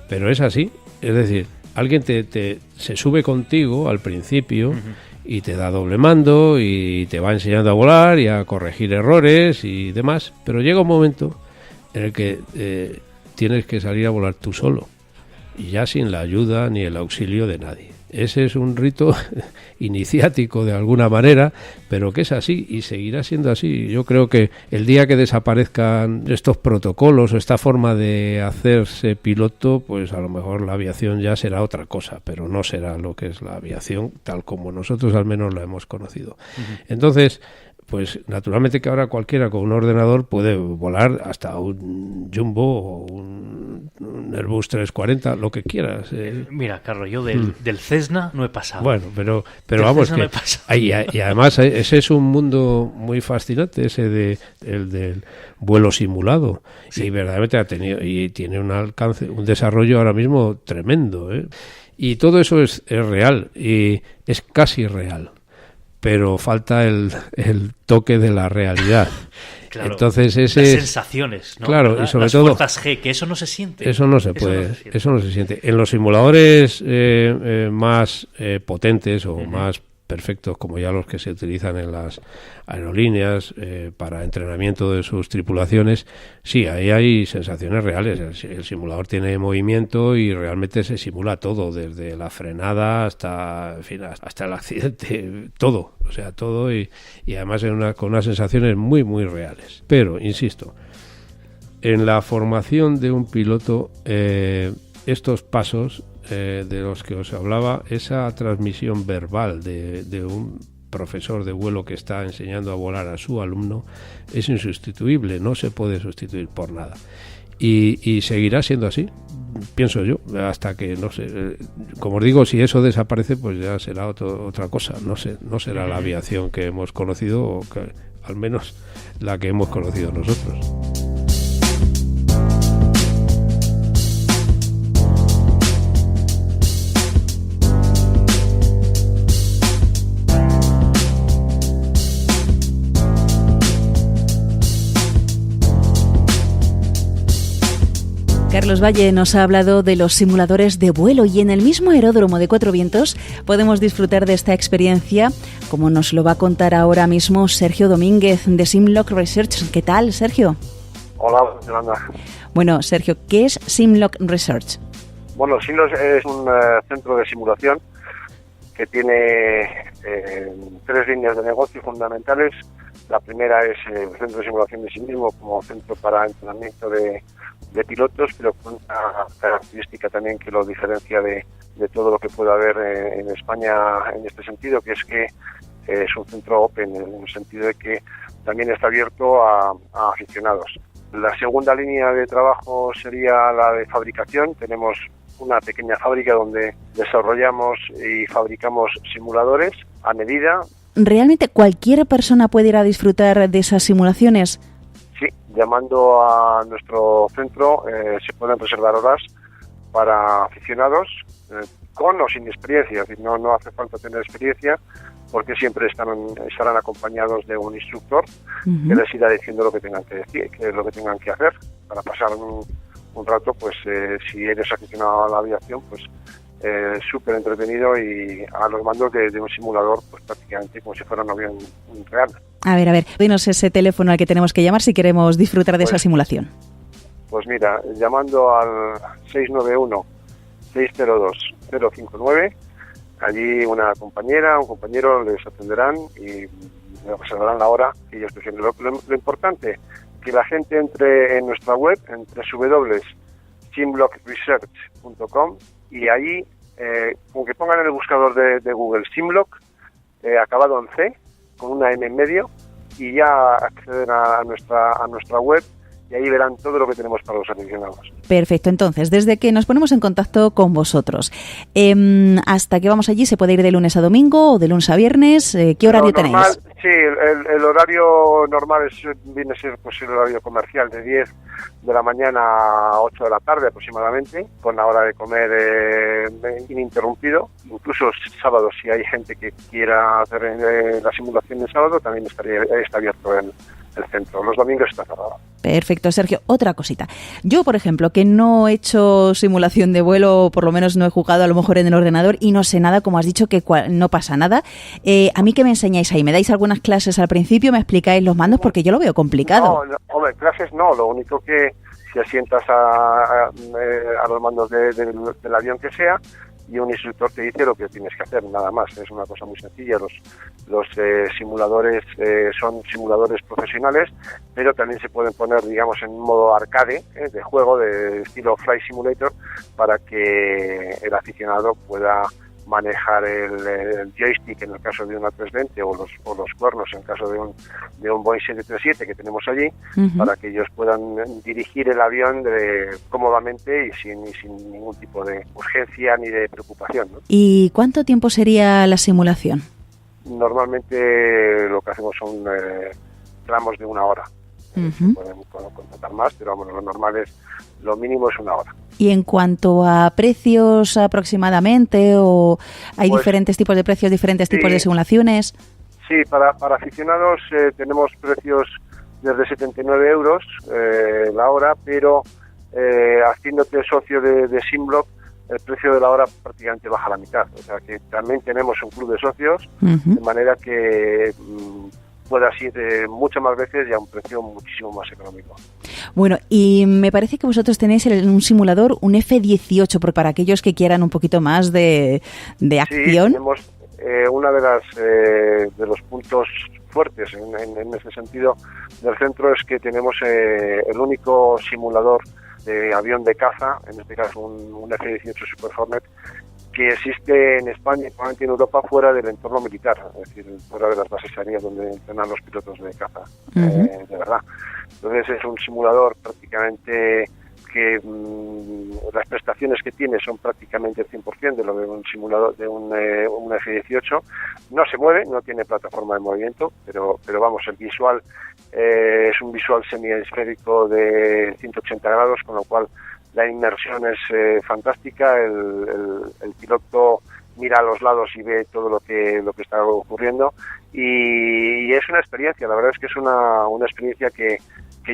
pero es así. Es decir, alguien se sube contigo al principio y te da doble mando y te va enseñando a volar y a corregir errores y demás, pero llega un momento en el que tienes que salir a volar tú solo y ya sin la ayuda ni el auxilio de nadie. Ese es un rito iniciático de alguna manera, pero que es así y seguirá siendo así. Yo creo que el día que desaparezcan estos protocolos o esta forma de hacerse piloto, pues a lo mejor la aviación ya será otra cosa, pero no será lo que es la aviación tal como nosotros al menos la hemos conocido. Entonces, pues naturalmente que ahora cualquiera con un ordenador puede volar hasta un Jumbo o un Airbus 340, lo que quieras. Mira, Carlos, yo del Cessna no he pasado. Bueno, pero vamos, que y además ese es un mundo muy fascinante, ese el del vuelo simulado. Sí. Y verdaderamente tiene un alcance, un desarrollo ahora mismo tremendo, y todo eso es real y es casi real, pero falta el toque de la realidad. Claro, entonces las sensaciones, ¿no? Claro, y sobre las todo fuerzas G, que eso no se siente. Eso no se siente. En los simuladores más potentes o más perfectos, como ya los que se utilizan en las aerolíneas para entrenamiento de sus tripulaciones, sí, ahí hay sensaciones reales. El simulador tiene movimiento y realmente se simula todo, desde la frenada hasta el accidente, todo, o sea, todo y además con unas sensaciones muy, muy reales. Pero, insisto, en la formación de un piloto, estos pasos de los que os hablaba, esa transmisión verbal de un profesor de vuelo que está enseñando a volar a su alumno es insustituible, no se puede sustituir por nada. Y seguirá siendo así, pienso yo, hasta que, no sé, como os digo, si eso desaparece, pues ya será otra cosa, no será la aviación que hemos conocido, o que, al menos la que hemos conocido nosotros. Carlos Valle nos ha hablado de los simuladores de vuelo y en el mismo aeródromo de Cuatro Vientos podemos disfrutar de esta experiencia, como nos lo va a contar ahora mismo Sergio Domínguez de Simlock Research. ¿Qué tal, Sergio? Hola, Yolanda. Bueno, Sergio, ¿qué es Simlock Research? Bueno, Simlock es un centro de simulación que tiene 3 líneas de negocio fundamentales. La primera es el centro de simulación de sí mismo como centro para entrenamiento de pilotos, pero con una característica también que lo diferencia de todo lo que pueda haber en España en este sentido, que es que es un centro open, en el sentido de que también está abierto a aficionados. La segunda línea de trabajo sería la de fabricación. Tenemos una pequeña fábrica donde desarrollamos y fabricamos simuladores a medida. ¿Realmente cualquier persona puede ir a disfrutar de esas simulaciones? Sí, llamando a nuestro centro se pueden reservar horas para aficionados con o sin experiencia. Es decir, no hace falta tener experiencia porque siempre estarán acompañados de un instructor que les irá diciendo lo que tengan que decir, que es lo que tengan que hacer para pasar un rato, pues si eres aficionado a la aviación, pues súper entretenido y a los mandos de un simulador, pues prácticamente como si fuera un avión real. A ver, dinos ese teléfono al que tenemos que llamar si queremos disfrutar de esa simulación. Pues mira, llamando al 691-602-059, allí una compañera, un compañero les atenderán y reservarán la hora que ellos prefieren. Lo importante, que la gente entre en nuestra web, en simblockresearch.com, y ahí, con que pongan en el buscador de Google Simblock, acabado en C, con una M en medio, y ya acceden a nuestra web, y ahí verán todo lo que tenemos para los aficionados. Perfecto, entonces, desde que nos ponemos en contacto con vosotros, hasta que vamos allí, ¿se puede ir de lunes a domingo o de lunes a viernes? ¿Qué horario tenéis? Sí, el horario normal viene a ser pues, el horario comercial de 10 de la mañana a 8 de la tarde aproximadamente, con la hora de comer ininterrumpido. Incluso sábado, si hay gente que quiera hacer la simulación de sábado, también está abierto el centro. Los domingos está cerrado. Perfecto, Sergio. Otra cosita. Yo, por ejemplo, que no he hecho simulación de vuelo, por lo menos no he jugado a lo mejor en el ordenador y no sé nada, como has dicho, que no pasa nada. ¿A mí qué me enseñáis ahí? ¿Me dais algunas clases al principio? ¿Me explicáis los mandos? Porque yo lo veo complicado. No, hombre, clases no. Lo único que si asientas a los mandos del avión que sea, y un instructor te dice lo que tienes que hacer, nada más. Es una cosa muy sencilla. Los simuladores son simuladores profesionales, pero también se pueden poner, digamos, en modo arcade, de juego, de estilo Flight Simulator, para que el aficionado pueda manejar el joystick en el caso de una 320 o los cuernos en el caso de un Boeing 737 que tenemos allí, para que ellos puedan dirigir el avión cómodamente y sin ningún tipo de urgencia ni de preocupación, ¿no? ¿Y cuánto tiempo sería la simulación? Normalmente lo que hacemos son tramos de 1 hora. Se pueden contratar más, pero vamos, lo normal lo mínimo es 1 hora. ¿Y en cuanto a precios aproximadamente, o hay diferentes tipos de precios, diferentes tipos de simulaciones? Sí, para aficionados tenemos precios desde 79 euros la hora, pero haciéndote socio de Simblock, el precio de la hora prácticamente baja a la mitad. O sea que también tenemos un club de socios, de manera que puedas ir muchas más veces y a un precio muchísimo más económico. Bueno, y me parece que vosotros tenéis un simulador, un F-18, para aquellos que quieran un poquito más de acción. Sí, tenemos una de los puntos fuertes en ese sentido del centro es que tenemos el único simulador de avión de caza, en este caso un F-18 Super Hornet, que existe en España y probablemente en Europa fuera del entorno militar, es decir, fuera de las bases aéreas donde entrenan los pilotos de caza, de verdad. Entonces es un simulador prácticamente que las prestaciones que tiene son prácticamente el 100% de lo de un simulador de un F-18. No se mueve, no tiene plataforma de movimiento, pero vamos, el visual es un visual semiesférico de 180 grados, con lo cual la inmersión es fantástica. El piloto mira a los lados y ve todo lo que está ocurriendo, y es una experiencia, la verdad es que es una experiencia que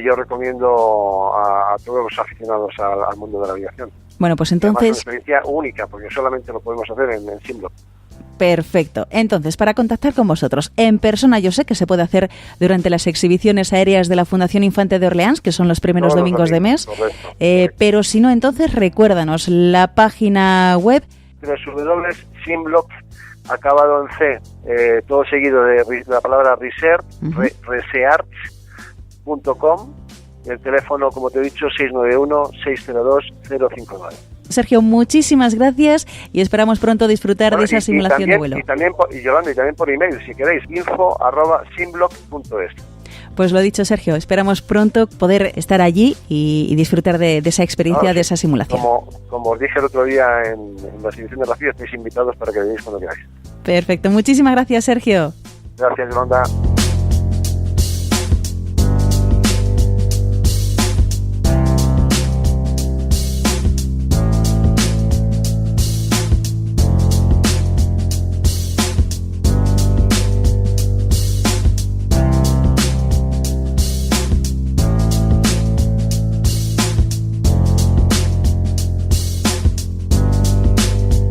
yo recomiendo a todos los aficionados al mundo de la aviación. Bueno, pues entonces... Además, es una experiencia única, porque solamente lo podemos hacer en Simblock. Perfecto. Entonces, para contactar con vosotros en persona, yo sé que se puede hacer durante las exhibiciones aéreas de la Fundación Infante de Orleans, que son los primeros domingos de mes. Correcto. Pero si no, entonces recuérdanos la página web. Simblock, acabado en C, todo seguido de la palabra research, research.com, y el teléfono, como te he dicho, 691-602-059. Sergio, muchísimas gracias y esperamos pronto disfrutar de esa simulación de vuelo. Yolanda, y también por email, si queréis, info@simblock.es. Pues lo dicho, Sergio, esperamos pronto poder estar allí y disfrutar de esa experiencia, de esa simulación. Como os dije el otro día en la exhibición de Racía, estáis invitados para que vengáis cuando queráis. Perfecto, muchísimas gracias, Sergio. Gracias, Yolanda.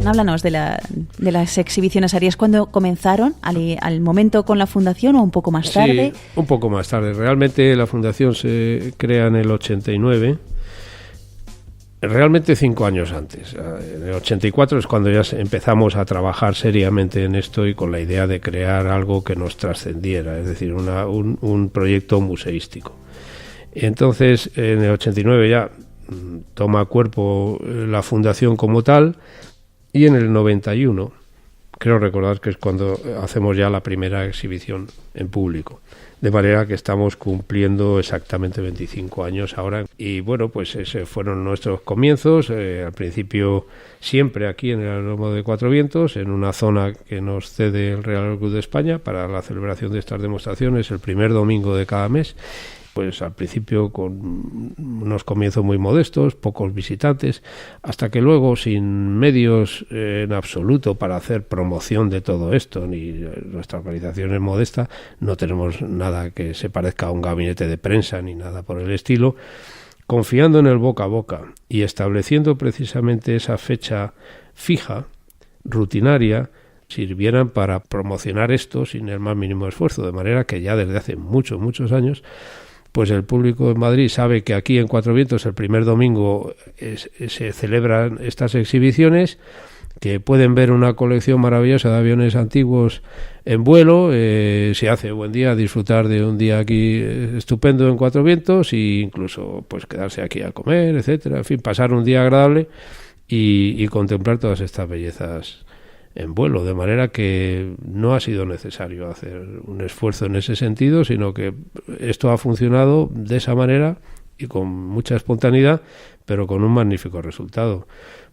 Háblanos de las exhibiciones aéreas. ¿Cuándo comenzaron? ¿Al momento con la Fundación o un poco más tarde? Sí, un poco más tarde. Realmente la Fundación se crea en el 89, realmente 5 años antes. En el 84 es cuando ya empezamos a trabajar seriamente en esto y con la idea de crear algo que nos trascendiera, es decir, un proyecto museístico. Entonces, en el 89 ya toma cuerpo la fundación como tal, y en el 91, creo recordar que es cuando hacemos ya la primera exhibición en público. De manera que estamos cumpliendo exactamente 25 años ahora. Y bueno, pues esos fueron nuestros comienzos. Al principio siempre aquí en el Aeródromo de Cuatro Vientos, en una zona que nos cede el Real Club de España para la celebración de estas demostraciones el primer domingo de cada mes. Pues al principio con unos comienzos muy modestos, pocos visitantes, hasta que luego, sin medios en absoluto para hacer promoción de todo esto, ni nuestra organización es modesta, no tenemos nada que se parezca a un gabinete de prensa ni nada por el estilo, confiando en el boca a boca y estableciendo precisamente esa fecha fija, rutinaria, sirvieran para promocionar esto sin el más mínimo esfuerzo, de manera que ya desde hace muchos años pues el público en Madrid sabe que aquí en Cuatro Vientos el primer domingo se celebran estas exhibiciones, que pueden ver una colección maravillosa de aviones antiguos en vuelo, se hace buen día, disfrutar de un día aquí estupendo en Cuatro Vientos, e incluso pues quedarse aquí a comer, etcétera, en fin, pasar un día agradable y contemplar todas estas bellezas en vuelo, de manera que no ha sido necesario hacer un esfuerzo en ese sentido, sino que esto ha funcionado de esa manera y con mucha espontaneidad, pero con un magnífico resultado.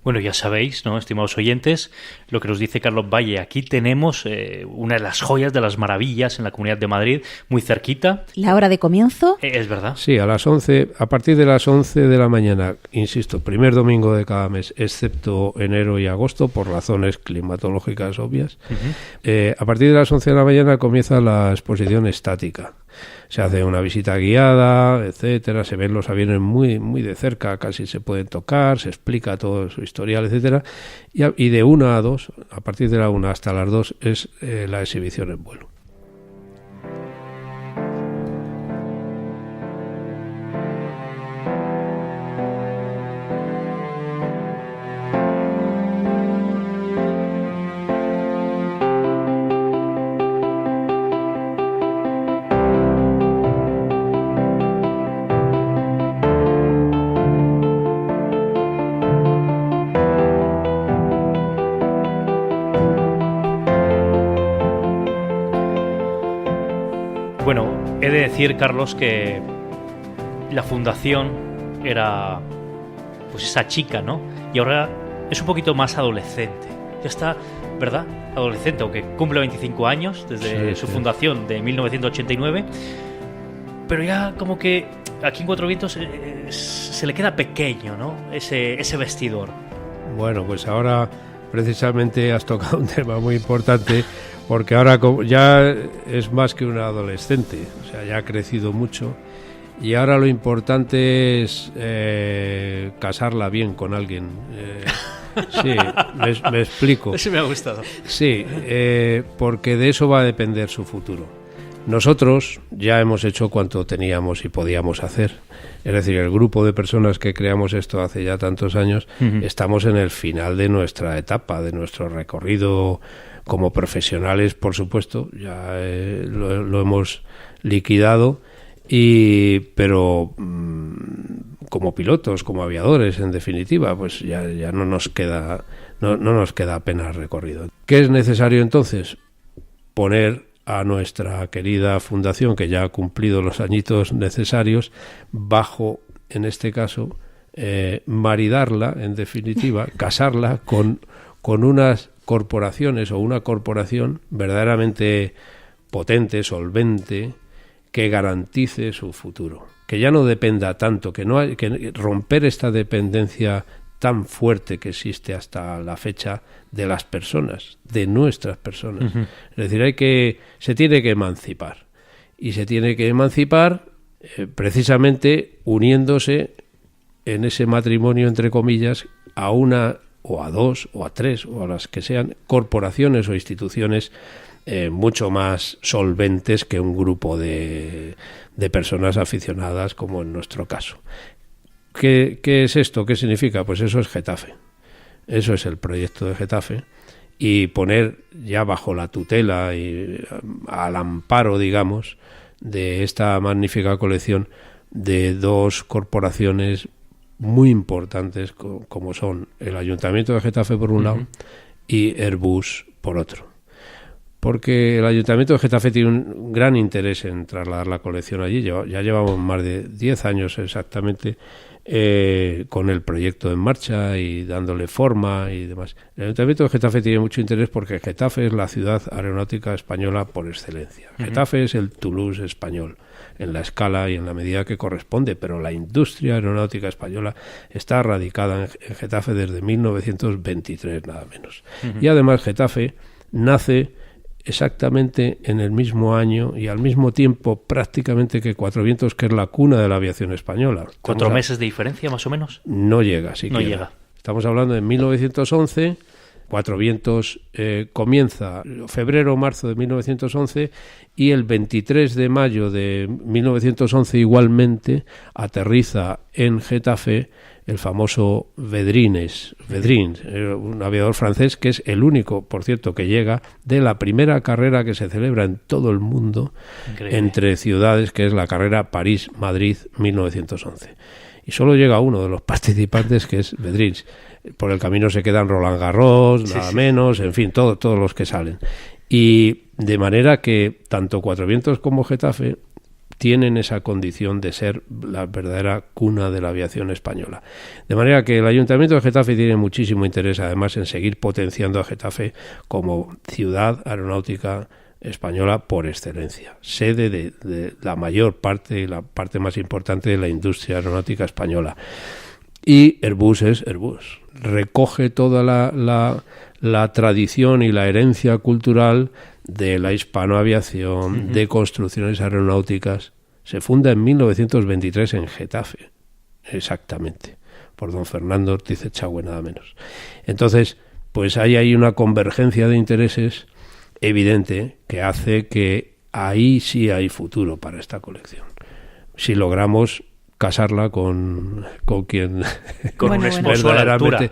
Bueno, ya sabéis, ¿no, estimados oyentes, lo que nos dice Carlos Valle? Aquí tenemos una de las joyas, de las maravillas en la Comunidad de Madrid, muy cerquita. ¿La hora de comienzo? ¿Es verdad? Sí, a partir de las 11 de la mañana, insisto, primer domingo de cada mes, excepto enero y agosto, por razones climatológicas obvias. Uh-huh. A partir de las 11 de la mañana comienza la exposición estática. Se hace una visita guiada, etcétera, se ven los aviones muy de cerca, casi se pueden tocar, se explica todo su historial, etcétera, y de 1 a 2, a partir de la 1 hasta las 2 es la exhibición en vuelo. Bueno, he de decir, Carlos, que la fundación era pues esa chica, ¿no? Y ahora es un poquito más adolescente. Ya está, ¿verdad? Adolescente, aunque cumple 25 años desde su fundación de 1989. Pero ya como que aquí en Cuatro Vientos se le queda pequeño, ¿no? Ese vestidor. Bueno, pues ahora precisamente has tocado un tema muy importante, porque ahora ya es más que un adolescente, o sea, ya ha crecido mucho, y ahora lo importante es casarla bien con alguien. Sí, me explico. Eso me ha gustado. Sí, porque de eso va a depender su futuro. Nosotros ya hemos hecho cuanto teníamos y podíamos hacer. Es decir, el grupo de personas que creamos esto hace ya tantos años, estamos en el final de nuestra etapa, de nuestro recorrido como profesionales, por supuesto, ya lo hemos liquidado, pero como pilotos, como aviadores, en definitiva, pues ya no nos queda apenas recorrido. ¿Qué es necesario entonces? Poner a nuestra querida fundación, que ya ha cumplido los añitos necesarios, bajo, en este caso, maridarla, en definitiva, casarla con unas corporaciones o una corporación verdaderamente potente, solvente, que garantice su futuro, que ya no dependa tanto, que romper esta dependencia tan fuerte que existe hasta la fecha de las personas, de nuestras personas. Uh-huh. Es decir, se tiene que emancipar, y se tiene que emancipar precisamente uniéndose en ese matrimonio, entre comillas, a una o a dos o a tres o a las que sean corporaciones o instituciones mucho más solventes que un grupo de personas aficionadas, como en nuestro caso. ¿Qué es esto? ¿Qué significa? Pues eso es Getafe. Eso es el proyecto de Getafe, y poner ya bajo la tutela y al amparo, digamos, de esta magnífica colección de dos corporaciones muy importantes como son el Ayuntamiento de Getafe por un lado y Airbus por otro. Porque el Ayuntamiento de Getafe tiene un gran interés en trasladar la colección allí. Ya llevamos más de 10 años exactamente con el proyecto en marcha y dándole forma y demás. El Ayuntamiento de Getafe tiene mucho interés porque Getafe es la ciudad aeronáutica española por excelencia. Getafe es el Toulouse español, en la escala y en la medida que corresponde, pero la industria aeronáutica española está radicada en Getafe desde 1923, nada menos. Y además Getafe nace exactamente en el mismo año y al mismo tiempo prácticamente que Cuatro Vientos, que es la cuna de la aviación española. 4 meses de diferencia, más o menos. No llega, siquiera. No llega. Estamos hablando de 1911. Cuatro Vientos comienza febrero o marzo de 1911 y el 23 de mayo de 1911 igualmente aterriza en Getafe el famoso Vedrines, un aviador francés que es el único, por cierto, que llega de la primera carrera que se celebra en todo el mundo. Increíble. Entre ciudades, que es la carrera París-Madrid 1911. Y solo llega uno de los participantes, que es Vedrines. Por el camino se quedan Roland Garros, nada menos, en fin, todos los que salen. Y de manera que tanto Cuatro Vientos como Getafe tienen esa condición de ser la verdadera cuna de la aviación española. De manera que el Ayuntamiento de Getafe tiene muchísimo interés, además, en seguir potenciando a Getafe como ciudad aeronáutica española por excelencia, sede de la mayor parte, la parte más importante de la industria aeronáutica española. Y Airbus es Airbus. Recoge toda la tradición y la herencia cultural de la hispanoaviación, de construcciones aeronáuticas. Se funda en 1923 en Getafe, exactamente, por don Fernando Ortiz Echagüe, nada menos. Entonces, pues hay ahí una convergencia de intereses evidente que hace que ahí sí hay futuro para esta colección. Si logramos casarla con quien un esposo a la altura,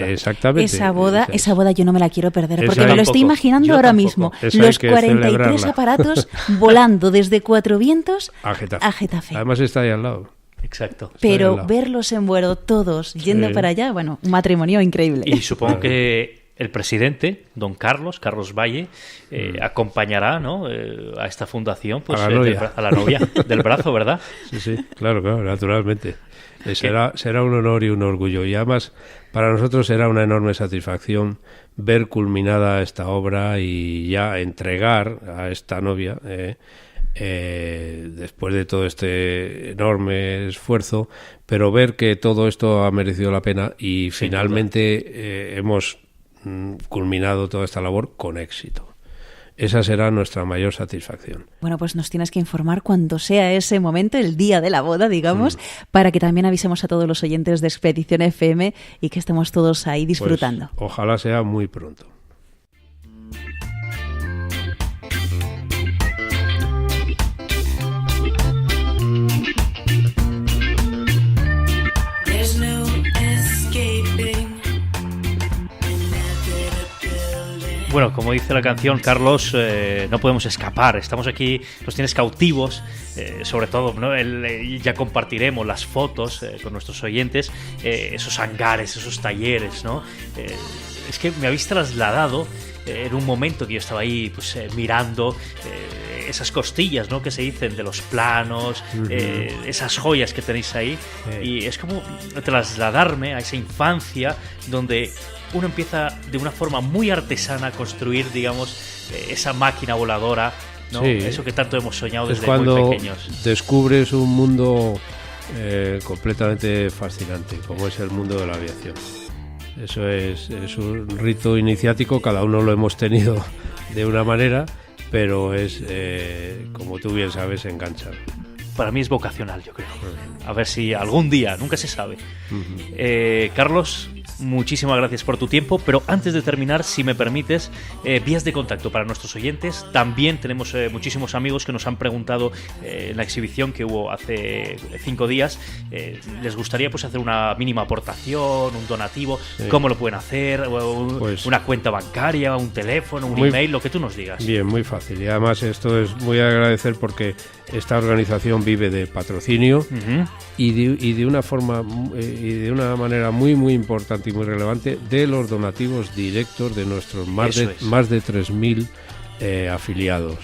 exactamente. Esa boda yo no me la quiero perder, porque me lo estoy imaginando ahora mismo. Los 43 aparatos volando desde Cuatro Vientos a Getafe. Además está ahí al lado. Exacto. Pero verlos en vuelo todos yendo para allá, bueno, un matrimonio increíble. Y supongo que el presidente, don Carlos Valle, acompañará, ¿no?, a esta fundación, pues, a la novia del brazo, ¿verdad? Sí, claro, naturalmente. Será un honor y un orgullo. Y además, para nosotros será una enorme satisfacción ver culminada esta obra y ya entregar a esta novia, después de todo este enorme esfuerzo, pero ver que todo esto ha merecido la pena y finalmente hemos culminado toda esta labor con éxito. Esa será nuestra mayor satisfacción. Bueno, pues nos tienes que informar cuando sea ese momento, el día de la boda, digamos, para que también avisemos a todos los oyentes de Expedición FM y que estemos todos ahí disfrutando. Pues, ojalá sea muy pronto. Bueno, como dice la canción, Carlos, no podemos escapar. Estamos aquí, nos tienes cautivos, sobre todo, ¿no? Ya compartiremos las fotos con nuestros oyentes, esos hangares, esos talleres, ¿no? Es que me habéis trasladado en un momento que yo estaba ahí, pues, mirando esas costillas, ¿no?, que se dicen de los planos, esas joyas que tenéis ahí, y es como trasladarme a esa infancia donde uno empieza de una forma muy artesana a construir, digamos, esa máquina voladora, ¿no? Sí. Eso que tanto hemos soñado desde muy pequeños. Cuando descubres un mundo completamente fascinante, como es el mundo de la aviación. Eso es un rito iniciático, cada uno lo hemos tenido de una manera, pero es, como tú bien sabes, engancha. Para mí es vocacional, yo creo. A ver si algún día, nunca se sabe. Carlos, muchísimas gracias por tu tiempo, pero antes de terminar, si me permites, vías de contacto para nuestros oyentes. También tenemos muchísimos amigos que nos han preguntado en la exhibición que hubo hace 5 días, les gustaría pues hacer una mínima aportación, un donativo, ¿cómo lo pueden hacer? Una cuenta bancaria, un teléfono, un email, lo que tú nos digas. Bien, muy fácil. Y además esto es muy agradecer porque esta organización vive de patrocinio y de una forma y de una manera muy muy importante y muy relevante de los donativos directos de nuestros más de 3.000 afiliados.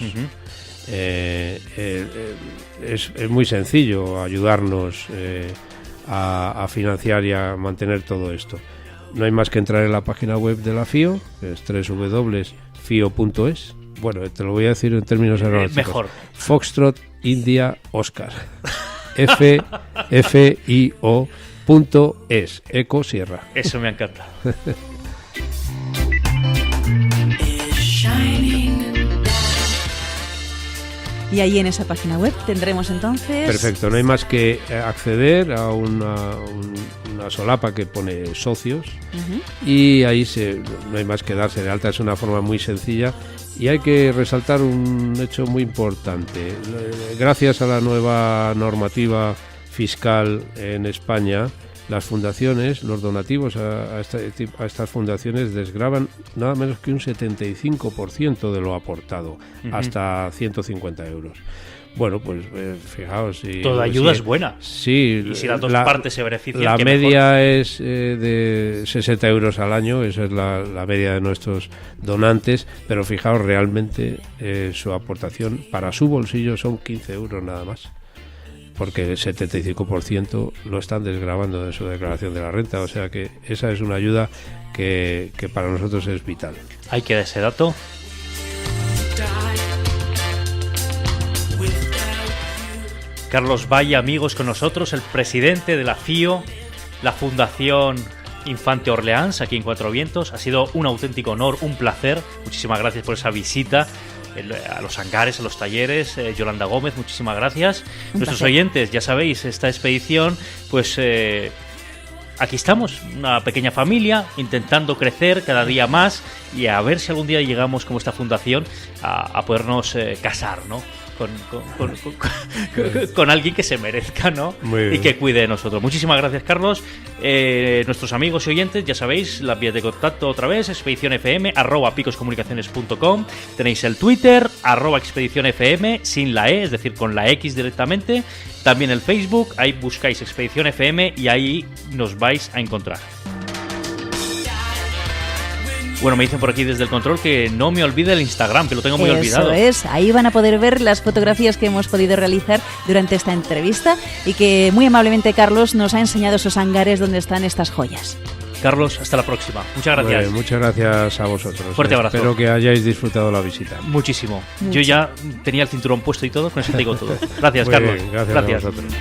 Es muy sencillo ayudarnos a financiar y a mantener todo esto. No hay más que entrar en la página web de la FIO, que es www.fio.es. Bueno, te lo voy a decir en términos aeronáuticos. Mejor. Foxtrot India Oscar. FIO.es. Eco Sierra. Eso me encanta. Y ahí en esa página web tendremos entonces... Perfecto, no hay más que acceder a una solapa que pone socios y ahí no hay más que darse de alta, es una forma muy sencilla y hay que resaltar un hecho muy importante. Gracias a la nueva normativa fiscal en España, las fundaciones, los donativos a estas fundaciones desgravan nada menos que un 75% de lo aportado, hasta 150 euros. Bueno, pues fijaos... Toda ayuda es buena. Sí. Y si las dos partes se benefician... La media es de 60 euros al año, esa es la media de nuestros donantes, pero fijaos, realmente su aportación para su bolsillo son 15 euros nada más. Porque el 75% lo están desgravando de su declaración de la renta, o sea que esa es una ayuda que para nosotros es vital. Ahí queda ese dato. Carlos Valle, amigos, con nosotros, el presidente de la FIO, la Fundación Infante Orleans, aquí en Cuatro Vientos. Ha sido un auténtico honor, un placer. Muchísimas gracias por esa visita a los hangares, a los talleres. Yolanda Gómez, muchísimas gracias. Nuestros oyentes, ya sabéis, esta expedición, pues aquí estamos, una pequeña familia, intentando crecer cada día más y a ver si algún día llegamos, como esta fundación, a podernos casar, ¿no? Con alguien que se merezca, ¿no? Y que cuide de nosotros. Muchísimas gracias, Carlos. Nuestros amigos y oyentes, ya sabéis, las vías de contacto otra vez: expedicionfm @picoscomunicaciones.com. Tenéis el Twitter @expedicionfm sin la E, es decir, con la X directamente. También el Facebook, ahí buscáis Expedición FM y ahí nos vais a encontrar. Bueno, me dicen por aquí desde el control que no me olvide el Instagram, que lo tengo muy olvidado. Eso es, ahí van a poder ver las fotografías que hemos podido realizar durante esta entrevista y que muy amablemente Carlos nos ha enseñado esos hangares donde están estas joyas. Carlos, hasta la próxima. Muchas gracias. Muchas gracias a vosotros. Fuerte abrazo. Espero que hayáis disfrutado la visita. Muchísimo. Yo ya tenía el cinturón puesto y todo, con eso te digo todo. Gracias, Carlos. Bien, gracias a vosotros.